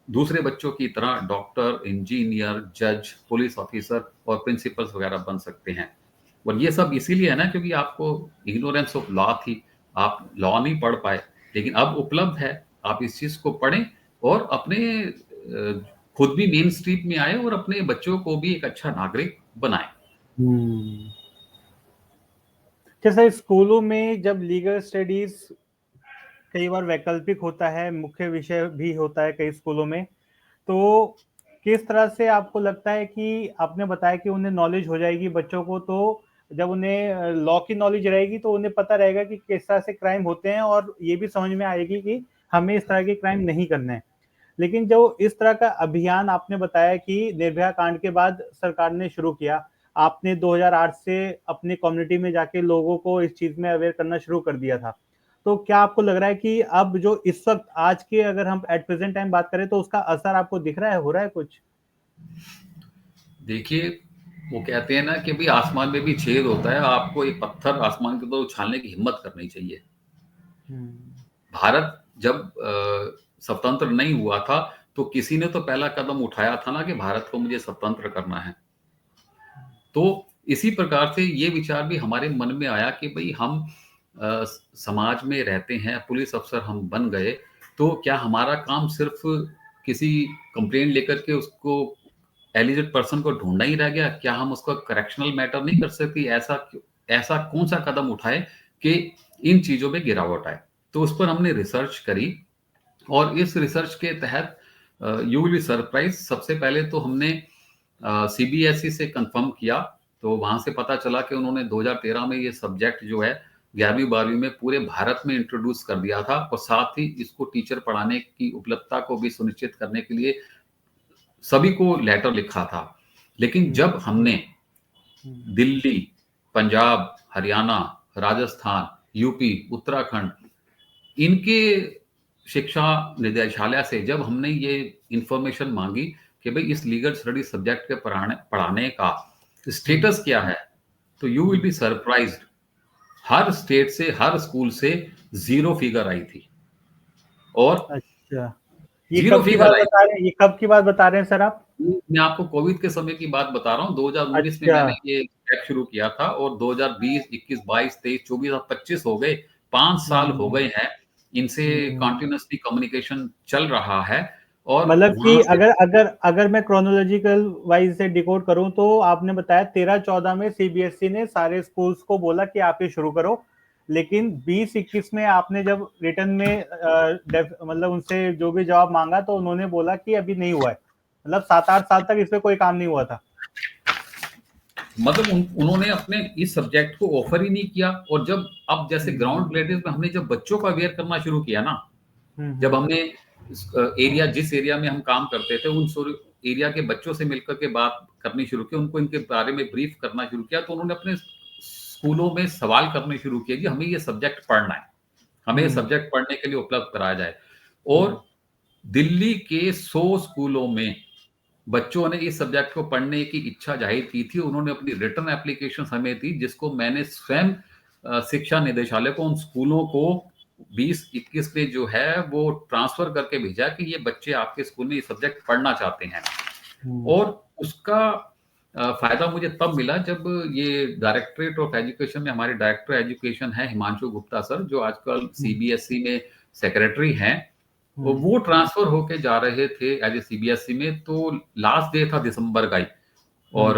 दूसरे बच्चों की तरह डॉक्टर, इंजीनियर, जज, पुलिस ऑफिसर और प्रिंसिपल्स वगैरह बन सकते हैं। और ये सब इसीलिए है ना क्योंकि आपको इग्नोरेंस ऑफ लॉ थी, आप लॉ नहीं पढ़ पाए, लेकिन अब उपलब्ध है, आप इस चीज को पढ़ें और अपने खुद भी मेन स्ट्रीम में आए और अपने बच्चों को भी एक अच्छा नागरिक बनाए। जैसे स्कूलों में जब लीगल स्टडीज कई बार वैकल्पिक होता है, मुख्य विषय भी होता है कई स्कूलों में, तो किस तरह से आपको लगता है कि आपने बताया कि उन्हें नॉलेज हो जाएगी बच्चों को, तो जब उन्हें लॉ की नॉलेज रहेगी तो उन्हें पता रहेगा कि किस तरह से क्राइम होते हैं और ये भी समझ में आएगी कि हमें इस तरह के क्राइम नहीं करने हैं। लेकिन जो इस तरह का अभियान आपने बताया कि निर्भया कांड के बाद सरकार ने शुरू किया, आपने 2008 से अपनी कम्युनिटी में जाके लोगों को इस चीज में अवेयर करना शुरू कर दिया था, तो क्या आपको लग रहा है कि अब जो इस वक्त आज के अगर हम एट प्रेजेंट टाइम बात करें तो उसका असर आपको दिख रहा है, हो रहा है कुछ? देखिए वो कहते हैं ना कि भाई आसमान में भी छेद होता है, आपको एक पत्थर आसमान की तरफ उछालने की हिम्मत करनी चाहिए। भारत जब स्वतंत्र नहीं हुआ था तो किसी ने तो पहला कदम उठाया था ना कि भारत को मुझे स्वतंत्र करना है। तो इसी प्रकार से ये विचार भी हमारे मन में आया कि भाई हम समाज में रहते हैं, पुलिस अफसर हम बन गए, तो क्या हमारा काम सिर्फ किसी कंप्लेंट लेकर के उसको एलिजिड पर्सन को ढूंढना ही रह गया? क्या हम उसको करेक्शनल मैटर नहीं कर सकते? ऐसा कौन सा कदम उठाए कि इन चीजों में गिरावट आए? तो उस पर हमने रिसर्च करी और इस रिसर्च के तहत यू विल बी सरप्राइज, सबसे पहले तो हमने सीबीएसई से कंफर्म किया, तो वहां से पता चला कि उन्होंने 2013 में ये सब्जेक्ट जो है 11वीं 12वीं में पूरे भारत में इंट्रोड्यूस कर दिया था और साथ ही इसको टीचर पढ़ाने की उपलब्धता को भी सुनिश्चित करने के लिए सभी को लेटर लिखा था। लेकिन जब हमने दिल्ली, पंजाब, हरियाणा, राजस्थान, यूपी, उत्तराखंड इनके शिक्षा निदेशालय से जब हमने ये इंफॉर्मेशन मांगी कि भाई इस लीगल स्टडी सब्जेक्ट के पढ़ाने का स्टेटस क्या है, तो you will be surprised, her state से, हर स्कूल से 0 फिगर आई थी। और अच्छा, ये 0 कब की फिगर बात आई बता रहे हैं, ये कब की बात बता रहे हैं सर आप? मैं आपको कोविड के समय की बात बता रहा हूँ। 2019 में अच्छा। मैंने ये बैच शुरू किया था और 2020, 21, 22, 23, 24 और 25 हो गए, 5 साल हो गए हैं इनसे कंटिन्यूअसली कम्युनिकेशन चल रहा है। और मतलब कि वहां से अगर अगर अगर मैं क्रोनोलॉजिकल वाइज से डिकोड करूं तो आपने बताया 13-14 में सीबीएसई ने सारे स्कूल्स को बोला कि आप ये शुरू करो, लेकिन 20-21 में आपने जब रिटर्न में मतलब उनसे जो भी जवाब मांगा तो उन्होंने बोला कि अभी नहीं हुआ है, मतलब 7-8 साल तक इस पे कोई काम नहीं हुआ था। मतलब उन्होंने अपने इस सब्जेक्ट को ऑफर ही नहीं किया। और जब अब जैसे ग्राउंड रिलेटिव में हमने जब बच्चों को अवेयर करना शुरू किया ना, जब हमने एरिया, जिस एरिया में हम काम करते थे उन एरिया के बच्चों से मिलकर के बात करनी शुरू की, उनको इनके बारे में ब्रीफ करना शुरू किया, तो उन्होंने अपने स्कूलों में सवाल करने शुरू किए कि हमें ये सब्जेक्ट पढ़ना है, हमें ये सब्जेक्ट पढ़ने के लिए उपलब्ध कराया जाए। और दिल्ली के 100 स्कूलों में बच्चों ने इस सब्जेक्ट को पढ़ने की इच्छा जाहिर की थी, उन्होंने अपनी रिटर्न एप्लीकेशन हमें दी, जिसको मैंने स्वयं शिक्षा निदेशालय को, उन स्कूलों को 20-21 में जो है वो ट्रांसफर करके भेजा कि ये बच्चे आपके स्कूल में ये सब्जेक्ट पढ़ना चाहते हैं। और उसका फायदा मुझे तब मिला जब ये डायरेक्टरेट ऑफ एजुकेशन में हमारे डायरेक्टर एजुकेशन है हिमांशु गुप्ता सर, जो आजकल सीबीएसई में सेक्रेटरी हैं, वो ट्रांसफर होके जा रहे थे एज ए सीबीएसई में, तो लास्ट डे था दिसंबर का ही। और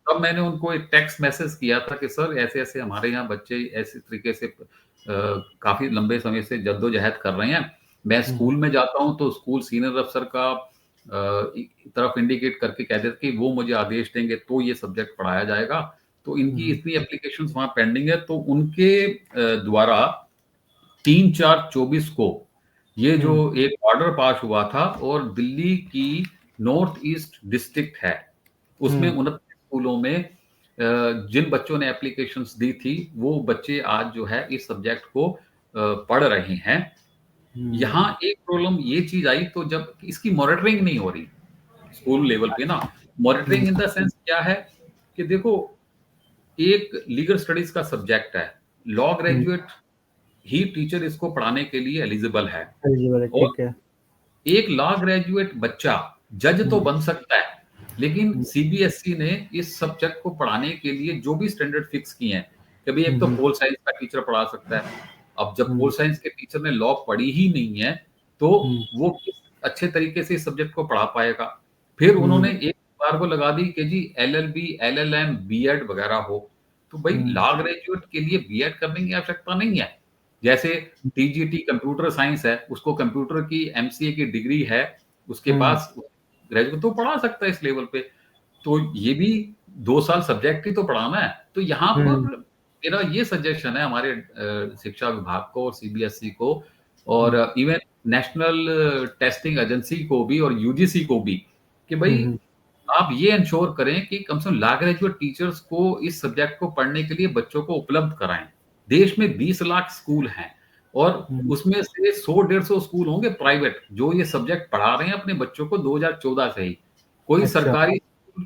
तब मैंने उनको एक टेक्स्ट मैसेज किया था कि सर ऐसे ऐसे हमारे यहाँ बच्चे ऐसे तरीके से काफी लंबे समय से जद्दोजहद कर रहे हैं, मैं स्कूल में जाता हूँ तो स्कूल सीनियर अफसर का तरफ इंडिकेट करके कह देते कि वो मुझे आदेश देंगे तो ये सब्जेक्ट पढ़ाया जाएगा, तो इनकी इतनी एप्लीकेशंस वहां पेंडिंग है। तो उनके द्वारा 3/4/24 को ये जो एक ऑर्डर पास हुआ था, और दिल्ली की नॉर्थ ईस्ट डिस्ट्रिक्ट है उसमें 29 स्कूलों में जिन बच्चों ने एप्लीकेशंस दी थी वो बच्चे आज जो है इस सब्जेक्ट को पढ़ रहे हैं। यहाँ एक प्रॉब्लम ये चीज आई, तो जब इसकी मॉनिटरिंग नहीं हो रही स्कूल लेवल पे ना, मॉनिटरिंग इन द सेंस क्या है कि देखो, एक लीगल स्टडीज का सब्जेक्ट है, लॉ ग्रेजुएट ही टीचर इसको पढ़ाने के लिए एलिजिबल है, और एक लॉ ग्रेजुएट बच्चा जज तो बन सकता है, लेकिन सीबीएसई ने इस सब्जेक्ट को पढ़ाने के लिए जो भी स्टैंडर्ड फिक्स किए हैं, कभी एक तो पोल साइंस का टीचर पढ़ा सकता है। अब जब पोल साइंस के टीचर ने लॉ पढ़ी ही नहीं है तो वो किस अच्छे तरीके से इस सब्जेक्ट को पढ़ा पाएगा। फिर उन्होंने एक बार को लगा दी कि जी एलएलबी, एलएलएम, बीएड वगैरह हो, तो भाई लॉ ग्रेजुएट के लिए बीएड करने की आवश्यकता नहीं है। जैसे टीजीटी कंप्यूटर साइंस है, उसको कंप्यूटर की एमसीए की डिग्री है, उसके पास ग्रेजुएट तो पढ़ा सकता है इस लेवल पे, तो ये भी 2 साल सब्जेक्ट ही तो पढ़ाना है। तो यहाँ पर मेरा ये सजेशन है हमारे शिक्षा विभाग को और सीबीएसई को, और इवन नेशनल टेस्टिंग एजेंसी को भी और यूजीसी को भी, कि भाई आप ये इंश्योर करें कि कम से कम लॉ ग्रेजुएट टीचर्स को इस सब्जेक्ट को पढ़ने के लिए बच्चों को उपलब्ध कराएं। देश में 20 लाख स्कूल हैं, और उसमें से 100-150 स्कूल होंगे प्राइवेट जो ये सब्जेक्ट पढ़ा रहे हैं अपने बच्चों को 2014 से ही। कोई सरकारी स्कूल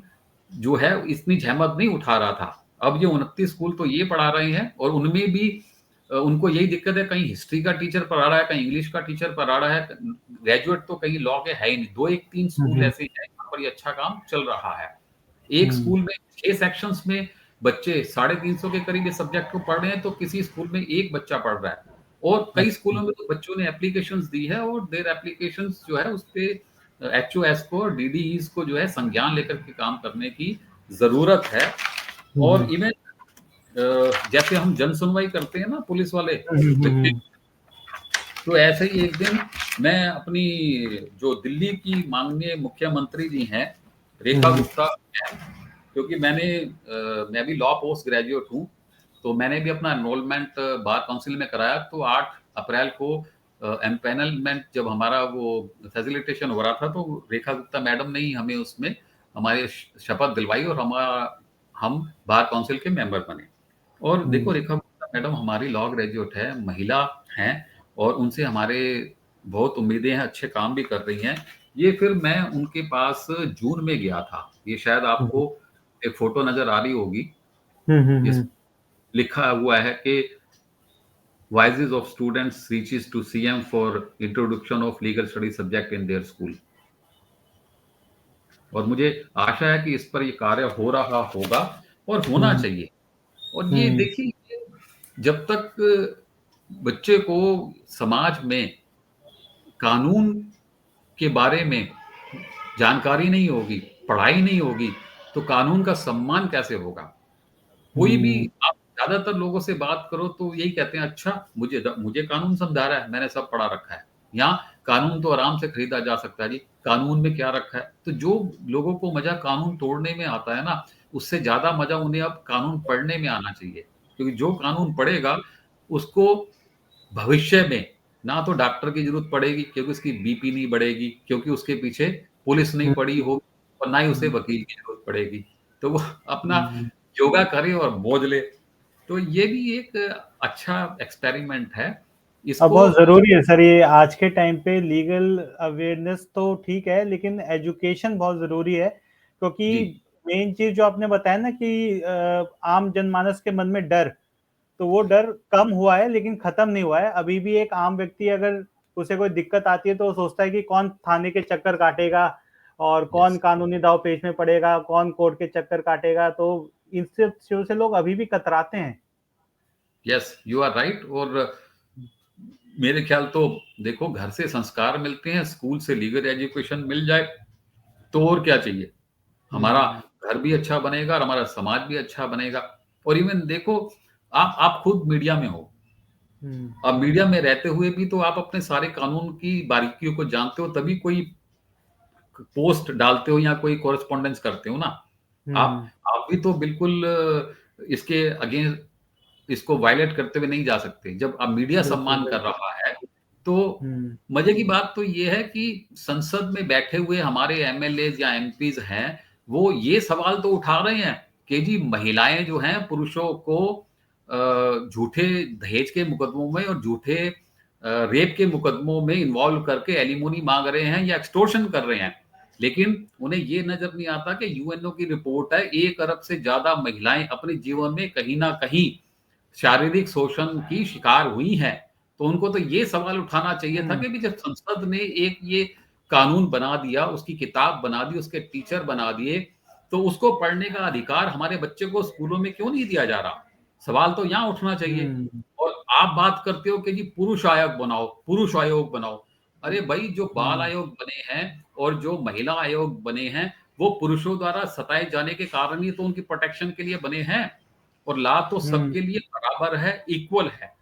जो है इतनी जहमत नहीं उठा रहा था। अब ये 29 स्कूल तो ये पढ़ा रहे हैं, और उनमें भी उनको यही दिक्कत है, कहीं हिस्ट्री का टीचर पढ़ा रहा है, कहीं इंग्लिश का टीचर पढ़ा रहा है, ग्रेजुएट तो कहीं लॉ के है ही नहीं। 2-3 स्कूल ऐसे हैं जहाँ पर ये अच्छा काम चल रहा है। एक स्कूल में 6 सेक्शंस में बच्चे 350 के करीब इस सब्जेक्ट को पढ़ रहे हैं, तो किसी स्कूल में एक बच्चा पढ़ रहा है, और कई स्कूलों में तो बच्चों ने एप्लीकेशंस दी है, और देयर एप्लीकेशंस जो है उस पे एचओएस को और डीडीईस को जो है संज्ञान लेकर के काम करने की जरूरत है। और इवन जैसे हम जन सुनवाई करते हैं ना पुलिस वाले, तो ऐसे ही एक दिन मैं अपनी जो दिल्ली की माननीय मुख्यमंत्री जी हैं रेखा गुप्ता, क्योंकि मैं भी लॉ पोस्ट ग्रेजुएट हूँ, तो मैंने भी अपना एनरोलमेंट बार काउंसिल में कराया। तो 8 अप्रैल को एम्पैनलमेंट जब हमारा वो फैसिलिटेशन हो रहा था, तो रेखा गुप्ता मैडम ने ही हमें उसमें हमारे शपथ दिलवाई, और हम बार काउंसिल के मेंबर बने। और देखो, रेखा गुप्ता मैडम हमारी लॉ ग्रेजुएट है, महिला हैं, और उनसे हमारे बहुत उम्मीदें हैं, अच्छे काम भी कर रही हैं। ये फिर मैं उनके पास जून में गया था, ये शायद आपको एक फोटो नजर आ रही होगी, लिखा हुआ है कि Voices of students reaches to CM for introduction of legal studies subject in their school। और मुझे आशा है कि इस पर ये कार्य हो रहा होगा और होना चाहिए। और ये देखिए, जब तक बच्चे को समाज में कानून के बारे में जानकारी नहीं होगी, पढ़ाई नहीं होगी, तो कानून का सम्मान कैसे होगा। कोई भी आप ज्यादातर लोगों से बात करो तो यही कहते हैं, अच्छा मुझे कानून समझा रहा है, मैंने सब पढ़ा रखा है। यहाँ कानून तो आराम से खरीदा जा सकता है जी, कानून में क्या रखा है। तो जो लोगों को मजा कानून तोड़ने में आता है ना, उससे ज्यादा मजा उन्हें अब कानून पढ़ने में आना चाहिए, क्योंकि जो कानून पढ़ेगा उसको भविष्य में ना तो डॉक्टर की जरूरत पड़ेगी, क्योंकि उसकी बीपी नहीं बढ़ेगी, क्योंकि उसके पीछे पुलिस नहीं पड़ी होगी, और ना ही उसे वकील की जरूरत पड़ेगी। तो वो अपना योगा करे और मौज ले। तो ये भी एक अच्छा एक्सपेरिमेंट है। अब इसको बहुत जरूरी है सर ये आज के टाइम पे लीगल अवेयरनेस तो ठीक है लेकिन एजुकेशन बहुत जरूरी है क्योंकि जी मेन चीज जो आपने बताया ना कि आम जनमानस के मन में डर, तो वो डर कम हुआ है लेकिन खत्म नहीं हुआ है। अभी भी एक आम व्यक्ति अगर उसे कोई दिक्कत आती है तो वो सोचता है कि कौन थाने के चक्कर काटेगा और कौन यस कानूनी दाव पेच में पड़ेगा, कौन कोर्ट के चक्कर काटेगा, तो इनसे चीजों से लोग अभी भी कतराते हैं। Yes you are right. और मेरे ख्याल तो देखो, घर से संस्कार मिलते हैं, स्कूल से लीगल एजुकेशन मिल जाए तो और क्या चाहिए। हमारा हम्म। घर भी अच्छा बनेगा और हमारा समाज भी अच्छा बनेगा। और इवन देखो, आप खुद मीडिया में हो, हम्म। अब मीडिया में रहते हुए भी तो आप अपने सारे कानून की बारीकियों को जानते हो, तभी कोई पोस्ट डालते हो या कोई कॉरेस्पॉन्डेंस करते हो ना। आप हम्म। आप भी तो बिल्कुल इसके अगेंस्ट इसको वायलेट करते हुए नहीं जा सकते। जब अब मीडिया बिल्कुल सम्मान कर बिल्कुल। रहा है तो हम्म। मजे की बात तो ये है कि संसद में बैठे हुए हमारे एमएलए या एमपीज हैं, वो ये सवाल तो उठा रहे हैं कि जी महिलाएं जो हैं पुरुषों को झूठे दहेज के मुकदमों में और झूठे रेप के मुकदमों में इन्वॉल्व करके एलिमोनी मांग रहे हैं या एक्सटॉर्शन कर रहे हैं। लेकिन उन्हें ये नजर नहीं आता कि यूएनओ की रिपोर्ट है 1 अरब से ज्यादा महिलाएं अपने जीवन में कहीं ना कहीं शारीरिक शोषण की शिकार हुई हैं। तो उनको तो ये सवाल उठाना चाहिए था हम्म। कि भी जब संसद ने एक ये कानून बना दिया, उसकी किताब बना दी, उसके टीचर बना दिए, तो उसको पढ़ने का अधिकार हमारे बच्चे को स्कूलों में क्यों नहीं दिया जा रहा? सवाल तो यहाँ उठना चाहिए। हम्म। और आप बात करते हो कि जी पुरुष आयोग बनाओ, पुरुष आयोग बनाओ। अरे भाई, जो बाल हम्म। आयोग बने हैं और जो महिला आयोग बने हैं, वो पुरुषों द्वारा सताए जाने के कारण ही तो उनकी प्रोटेक्शन के लिए बने हैं। और लाभ तो हम्म। सबके लिए बराबर है, इक्वल है।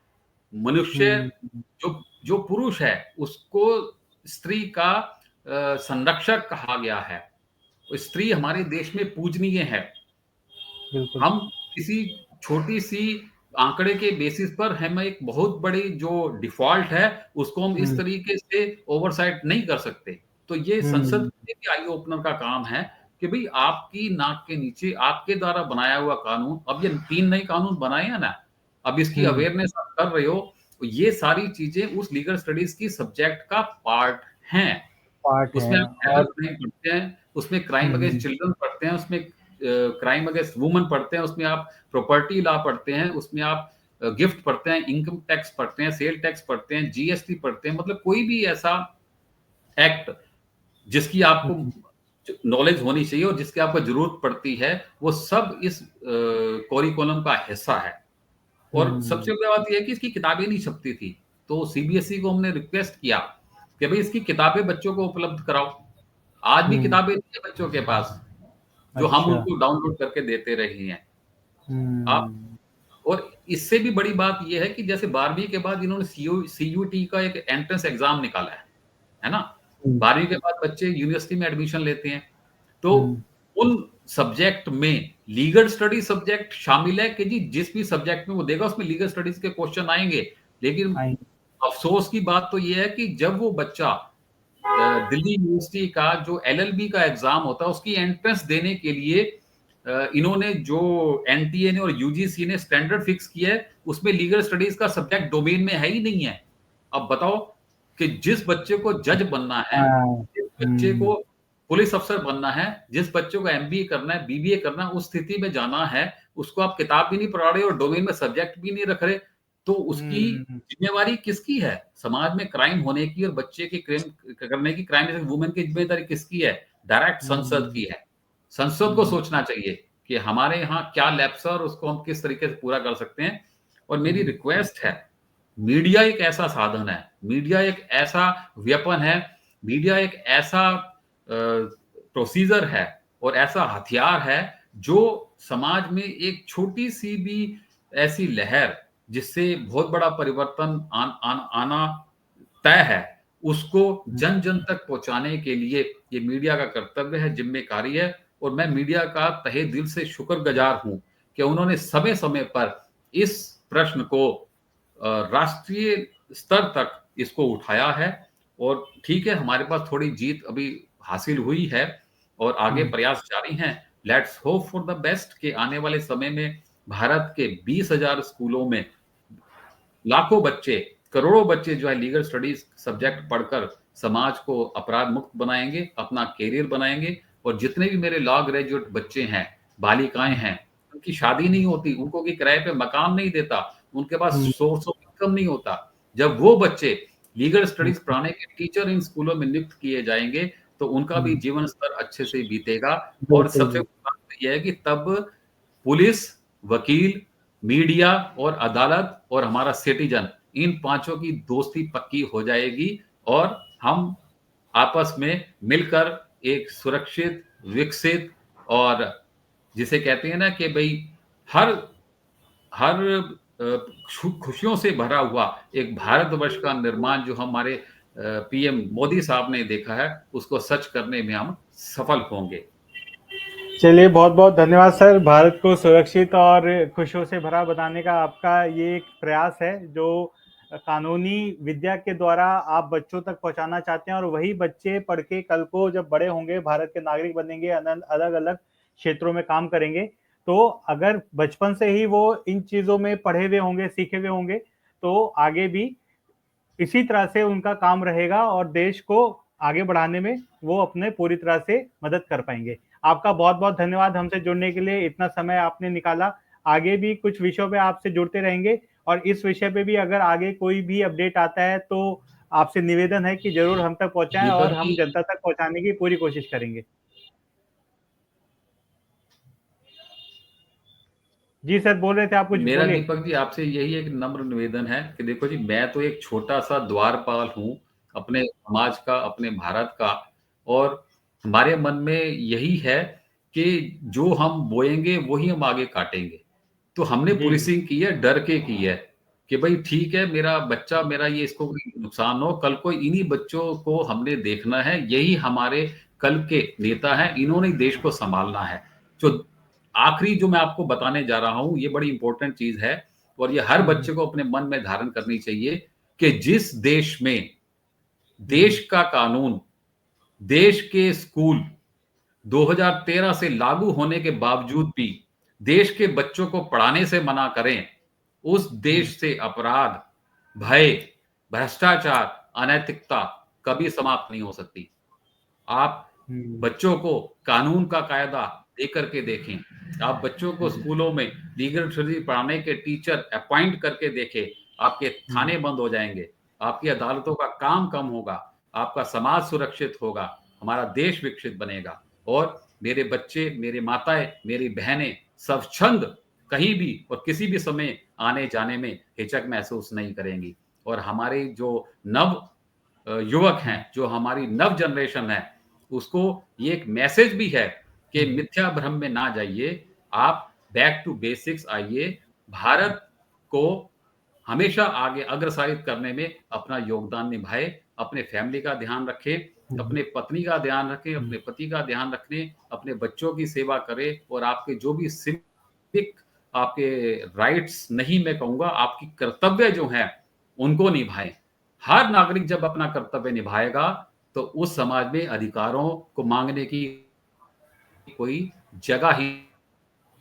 मनुष्य हम्म। जो जो पुरुष है उसको स्त्री का संरक्षक कहा गया है। स्त्री हमारे देश में पूजनीय है। बिल्कुल। हम किसी छोटी सी आंकड़े के बेसिस पर हम एक बहुत बड़ी जो डिफॉल्ट है उसको हम इस हम्म। तरीके से ओवरसाइट नहीं कर सकते। तो ये संसद हम्म। के भी आई ओपनर का काम है कि भाई आपकी नाक के नीचे आपके द्वारा बनाया हुआ कानून, अब ये 3 नए कानून बनाए हैं ना, अब इसकी हम्म। अवेयरनेस आप कर रहे हो, तो ये सारी चीजें उस लीगल स्टडीज की सब्जेक्ट का पार्ट हैं। पार्ट है उसमें आप साइबर और क्राइम पढ़ते हैं, उसमें क्राइम अगेंस्ट हम्म। चिल्ड्रन पढ़ते हैं, उसमें क्राइम अगेंस्ट वुमन पढ़ते हैं, उसमें आप प्रॉपर्टी लॉ पढ़ते हैं, उसमें आप गिफ्ट पढ़ते हैं, इनकम टैक्स पढ़ते हैं, सेल टैक्स पढ़ते हैं, जीएसटी पढ़ते हैं। मतलब कोई भी ऐसा एक्ट जिसकी आपको हम्म। नॉलेज होनी चाहिए और जिसकी आपको जरूरत पड़ती है, वो सब इस करिकुलम का हिस्सा है। और हम्म। सबसे बड़ी बात यह है कि इसकी किताबें नहीं छपती थी, तो सीबीएसई को हमने रिक्वेस्ट किया कि भाई इसकी किताबें बच्चों को उपलब्ध कराओ। आज भी हम्म। किताबें नहीं है बच्चों के पास, जो हम अच्छा। उनको डाउनलोड करके देते रहे हैं। आप हम्म। और इससे भी बड़ी बात यह है कि जैसे 12वीं के बाद इन्होंने सीयूटी का एक एंट्रेंस एग्जाम निकाला है ना? हम्म। 12वीं के बाद बच्चे यूनिवर्सिटी में एडमिशन लेते हैं। तो हम्म। उन सब्जेक्ट में लीगल स्टडी सब्जेक्ट शामिल है कि जी जिस भी सब्जेक्ट में वो देगा उसमें लीगल स्टडीज के क्वेश्चन आएंगे। लेकिन आई। अफसोस की बात तो ये है कि जब वो बच्चा दिल्ली यूनिवर्सिटी का जो एलएलबी का एग्जाम होता है उसकी एंट्रेंस देने के लिए इन्होंने जो एनटीए ने और यूजीसी ने स्टैंडर्ड फिक्स किया है उसमें लीगल स्टडीज का सब्जेक्ट डोमेन में है ही नहीं है। अब बताओ कि जिस बच्चे को जज बनना है, हाँ। जिस बच्चे हम्म। को पुलिस अफसर बनना है, जिस बच्चे को एमबीए करना है, बीबीए करना है, उस स्थिति में जाना है, उसको आप किताब भी नहीं पढ़ा रहे और डोमेन में सब्जेक्ट भी नहीं रख रहे, तो उसकी हम्म। जिम्मेवारी किसकी है? समाज में क्राइम होने की और बच्चे की क्राइम करने की, क्राइम वुमेन की जिम्मेदारी किसकी है? डायरेक्ट संसद हम्म। की है। संसद को हम्म। सोचना चाहिए कि हमारे यहाँ क्या लैप्स है और उसको हम किस तरीके से पूरा कर सकते हैं। और मेरी हम्म। रिक्वेस्ट है, मीडिया एक ऐसा साधन है, मीडिया एक ऐसा वेपन है, मीडिया एक ऐसा प्रोसीजर है और ऐसा हथियार है जो समाज में एक छोटी सी भी ऐसी लहर जिससे बहुत बड़ा परिवर्तन आना तय है, उसको जन जन तक पहुंचाने के लिए ये मीडिया का कर्तव्य है, जिम्मेदारी है। और मैं मीडिया का तहे दिल से शुक्रगुजार हूं कि उन्होंने समय समय पर इस प्रश्न को राष्ट्रीय स्तर तक इसको उठाया है। और ठीक है, हमारे पास थोड़ी जीत अभी हासिल हुई है और आगे हम्म। प्रयास जारी हैं। Let's hope for the best कि आने वाले समय में भारत के 20,000 स्कूलों में लाखों बच्चे करोड़ों बच्चे जो है लीगल स्टडीज सब्जेक्ट पढ़कर समाज को अपराध मुक्त बनाएंगे, अपना कैरियर बनाएंगे। और जितने भी मेरे लॉ ग्रेजुएट बच्चे हैं, बालिकाएं हैं, उनकी शादी नहीं होती, उनको कोई किराए पे मकान नहीं देता, उनके पास सोर्स ऑफ इनकम नहीं होता। जब वो बच्चे लीगल स्टडीज पढ़ाने के टीचर इन स्कूलों में नियुक्त किए जाएंगे तो उनका भी जीवन स्तर अच्छे से बीतेगा। और सबसे बड़ी बात यह है कि तब पुलिस, वकील, मीडिया और अदालत और हमारा सिटीजन, इन पांचों की दोस्ती पक्की हो जाएगी और हम आपस में मिलकर एक सुरक्षित, विकसित और जिसे कहते हैं ना कि भाई हर हर खुशियों से भरा हुआ एक भारतवर्ष का निर्माण जो हमारे पीएम मोदी साहब ने देखा है, उसको सच करने में हम सफल होंगे। चलिए, बहुत बहुत धन्यवाद सर। भारत को सुरक्षित और खुशियों से भरा बनाने का आपका ये एक प्रयास है जो कानूनी विद्या के द्वारा आप बच्चों तक पहुंचाना चाहते हैं, और वही बच्चे पढ़ के कल को जब बड़े होंगे भारत के नागरिक बनेंगे, अलग अलग क्षेत्रों में काम करेंगे। तो अगर बचपन से ही वो इन चीजों में पढ़े हुए होंगे, सीखे हुए होंगे, तो आगे भी इसी तरह से उनका काम रहेगा और देश को आगे बढ़ाने में वो अपने पूरी तरह से मदद कर पाएंगे। आपका बहुत बहुत धन्यवाद हमसे जुड़ने के लिए, इतना समय आपने निकाला। आगे भी कुछ विषयों पे आपसे जुड़ते रहेंगे, और इस विषय पे भी अगर आगे कोई भी अपडेट आता है तो आपसे निवेदन है कि जरूर हम तक पहुंचाएं, और हम जनता तक पहुंचाने की पूरी कोशिश करेंगे। जी सर, बोल रहे थे आप कुछ? मेरा बोलिए। दीपक जी आपसे यही एक नम्र निवेदन है कि देखो जी, मैं तो एक छोटा सा द्वारपाल हूँ अपने समाज का, अपने भारत का। और हमारे मन में यही है कि जो हम बोएंगे वही हम आगे काटेंगे। तो हमने जी पुलिसिंग की है, डर के की है कि भाई ठीक है, मेरा बच्चा, मेरा ये, इसको कोई नुकसान हो, कल को इन्हीं बच्चों को हमने देखना है, यही हमारे कल के नेता हैं, इन्होंने देश को संभालना है। जो आखिरी जो मैं आपको बताने जा रहा हूं, ये बड़ी इंपॉर्टेंट चीज है और ये हर बच्चे को अपने मन में धारण करनी चाहिए कि जिस देश में देश का कानून, देश के स्कूल 2013 से लागू होने के बावजूद भी देश के बच्चों को पढ़ाने से मना करें, उस देश से अपराध, भय, भ्रष्टाचार, अनैतिकता कभी समाप्त नहीं हो सकती। आप बच्चों को कानून का कायदा दे करके देखें। आप बच्चों को स्कूलों में लीगल स्टडी पढ़ाने के टीचर अपॉइंट करके देखें। आपके थाने बंद हो जाएंगे, आपकी अदालतों का काम कम होगा, आपका समाज सुरक्षित होगा, हमारा देश विकसित बनेगा। और मेरे बच्चे, मेरे माताएं, मेरी बहनें स्वच्छंद कहीं भी और किसी भी समय आने जाने में हिचक महसूस नहीं करेंगी। और हमारे जो नव युवक हैं, जो हमारी नव जनरेशन है, उसको ये एक मैसेज भी है कि मिथ्या भ्रम में ना जाइए, आप बैक टू बेसिक्स आइए, भारत को हमेशा आगे अग्रसारित करने में अपना योगदान निभाए, अपने फैमिली का ध्यान रखें, अपने पत्नी का ध्यान रखें, अपने पति का ध्यान रखें, अपने बच्चों की सेवा करें और आपके जो भी सिविक आपके राइट्स नहीं, मैं कहूंगा आपकी कर्तव्य जो हैं उनको निभाएं। हर नागरिक जब अपना कर्तव्य निभाएगा तो उस समाज में अधिकारों को मांगने की कोई जगह ही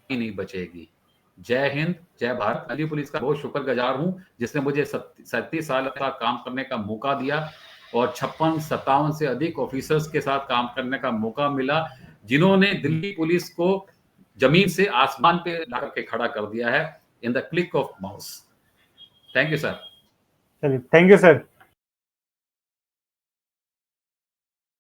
नहीं बचेगी। जय हिंद, जय भारत। दिल्ली पुलिस का बहुत शुक्रगुजार हूं जिसने मुझे 37 साल तक काम करने का मौका दिया और 56-57 से अधिक ऑफिसर्स के साथ काम करने का मौका मिला, जिन्होंने दिल्ली पुलिस को जमीन से आसमान पे लाकर के खड़ा कर दिया है in the click of mouse. Thank you sir. चलिए, थैंक यू सर।